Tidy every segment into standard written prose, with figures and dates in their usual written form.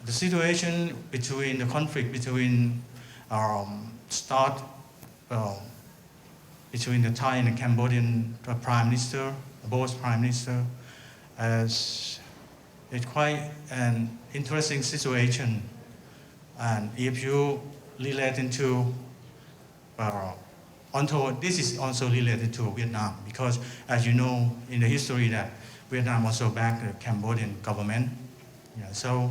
the situation between the conflict between start between the Thai and the Cambodian prime minister, both prime minister, as it's quite an interesting situation. And if you relate into, this is also related to Vietnam, because as you know in the history that Vietnam also backed the Cambodian government. Yeah, so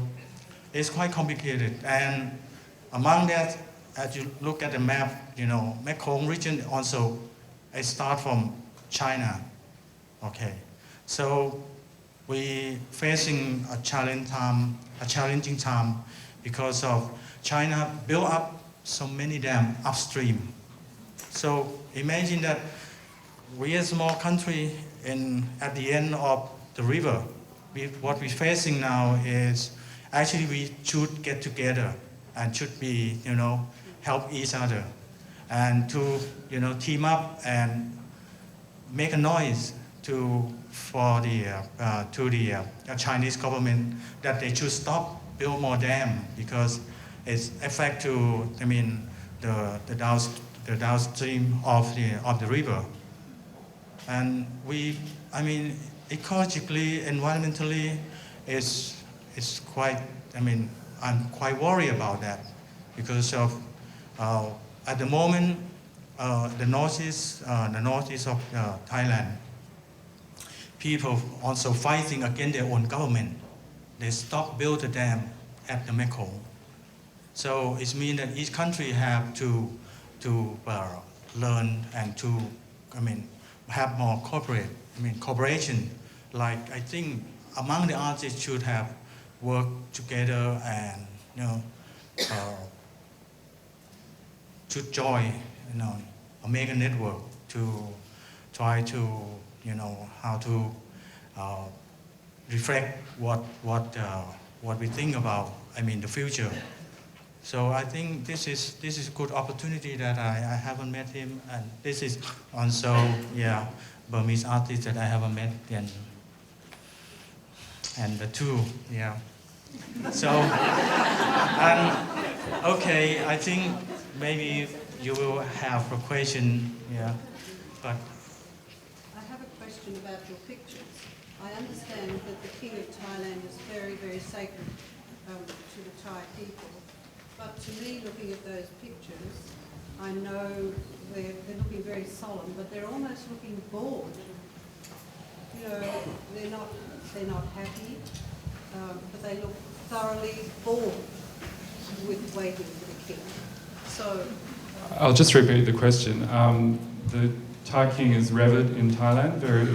it's quite complicated. And among that, as you look at the map, you know, Mekong region also, it starts from China. Okay, so we facing a challenging time because of China built up so many dams upstream. So imagine that we as a small country at the end of the river, what we're facing now is actually we should get together and should be, you know, help each other and to, you know, team up and make a noise to the Chinese government that they should stop build more dam because it's affect to, I mean, the downstream of the river. And I mean, ecologically, environmentally, it's quite, I mean, I'm quite worried about that because of, at the moment, the northeast of Thailand, people also fighting against their own government. They stop build the dam at the Mekong. So it means that each country have to learn and to, I mean, have more cooperation. Like I think among the artists should have worked together and, you know, should join, you know, make a network to try to, you know, how to reflect what we think about, I mean, the future. So I think this is a good opportunity that I haven't met him, and this is also, yeah, Burmese artist that I haven't met, and the two, yeah. So, and okay, I think maybe you will have a question, yeah, but. I have a question about your pictures. I understand that the King of Thailand is very, very sacred to the Thai people. But to me, looking at those pictures, I know they're looking very solemn, but they're almost looking bored. You know, they're not happy, but they look thoroughly bored with waiting for the king. So I'll just repeat the question. The Thai king is revered in Thailand, very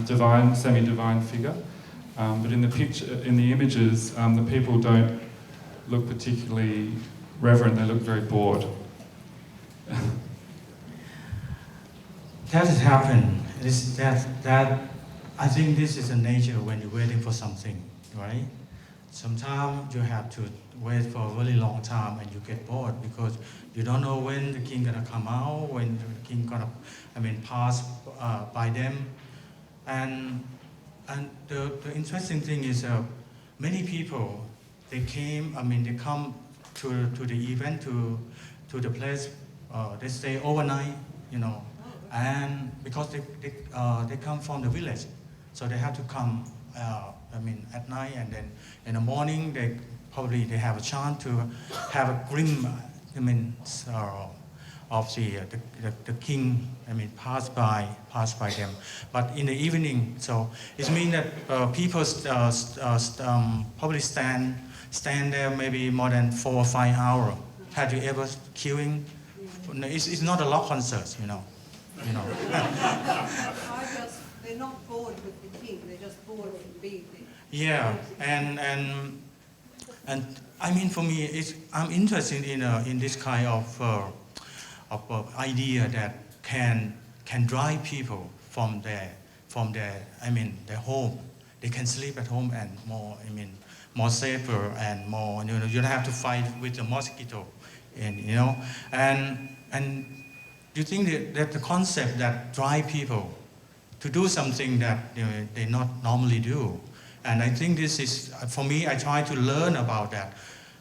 divine, semi-divine figure. But in the picture, in the images, the people don't look particularly reverent. They look very bored. That has happened. That I think this is the nature when you're waiting for something, right? Sometimes you have to wait for a really long time and you get bored because you don't know when the king gonna come out, when the king gonna, I mean, pass by them. And the interesting thing is many people, they come to the event, to the place, they stay overnight, you know, and because they come from the village, so they have to come, at night, and then in the morning they have a chance to have a grim, of the king, pass by them. But in the evening, so it means that people probably stand there maybe more than 4 or 5 hours. Have you ever queuing? It's not a rock concert, you know. They're not bored with the king. They're just bored with being there. Yeah, and I mean, for me, I'm interested in this kind of idea that can drive people from their home. They can sleep at home and more safer and more, you don't have to fight with the mosquito, and do you think that the concept that drive people to do something that they not normally do, And I think this is, for me, I try to learn about that.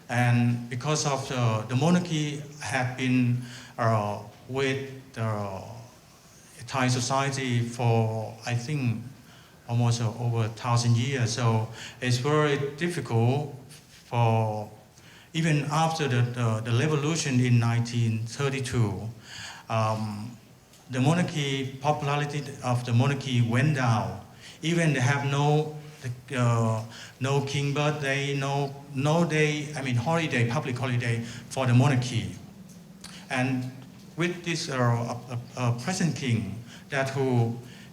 And because of the monarchy had been with the Thai society for, I think, almost over 1,000 years. So it's very difficult for, even after the revolution in 1932, the monarchy, popularity of the monarchy went down. Even they have no king birthday, no day, I mean holiday, public holiday for the monarchy. And with this present king, that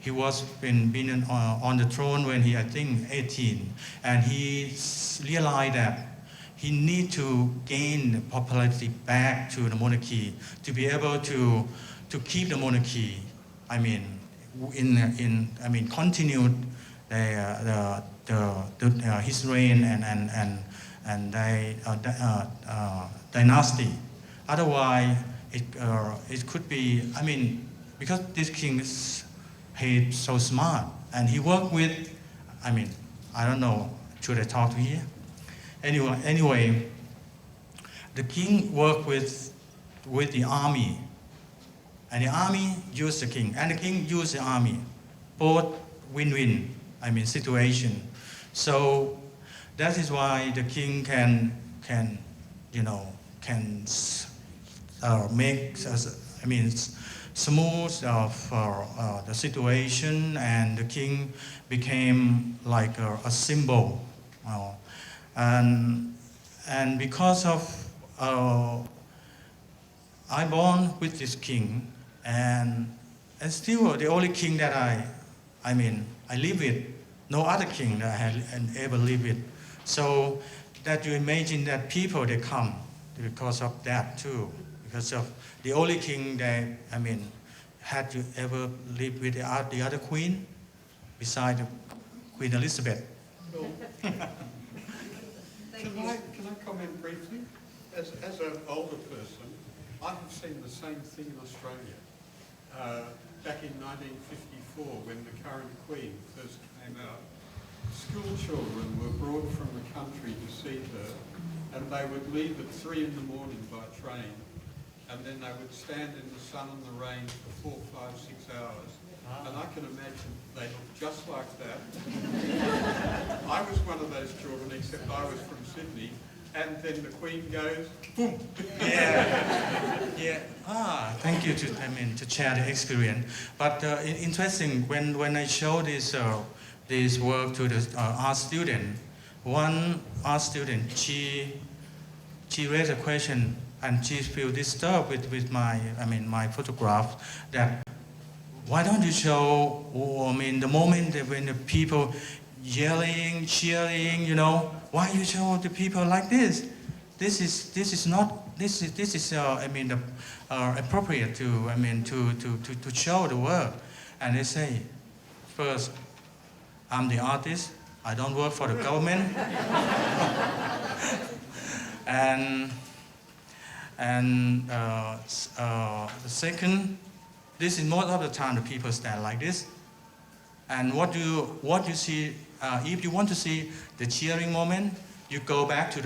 he was been on the throne when he, I think, 18, and he realized that he need to gain popularity back to the monarchy to be able to keep the monarchy. I mean, continue his reign and dynasty. Otherwise, it could be. I mean, because this king he's so smart and he worked with. I mean, I don't know. Should I talk to here? Anyway, the king worked with the army, and the army used the king, and the king used the army. Both win-win, I mean, situation. So that is why the king can make, I mean, smooth of the situation, and the king became like a symbol. And because of I born with this king, and still the only king that I live with, no other king that I had ever lived with. So that you imagine that people they come because of that too, because of the only king that had you ever lived with the other queen, besides Queen Elizabeth. Can I comment briefly? As an older person, I have seen the same thing in Australia. Back in 1954, when the current Queen first came out, school children were brought from the country to see her, and they would leave at 3 in the morning by train, and then they would stand in the sun and the rain for 4, 5, 6 hours. And I can imagine they look just like that. I was one of those children, except I was from Sydney, and then the Queen goes, boom. Yeah. Thank you to share the experience. But interesting, when I show this work to the art student, one art student, she raised a question, and she feels disturbed with my photograph, that why don't you show, the moment when the people yelling, cheering, why you show the people like this? This is appropriate to show the work. And they say, first, I'm the artist. I don't work for the government. The second, this is most of the time the people stand like this. And what you see, if you want to see the cheering moment, you go back to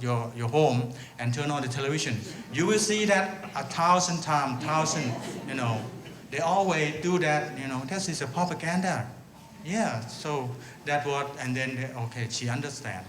your home and turn on the television. You will see that 1,000 times, they always do that. That is a propaganda. Yeah. So that what, and then okay, she understands.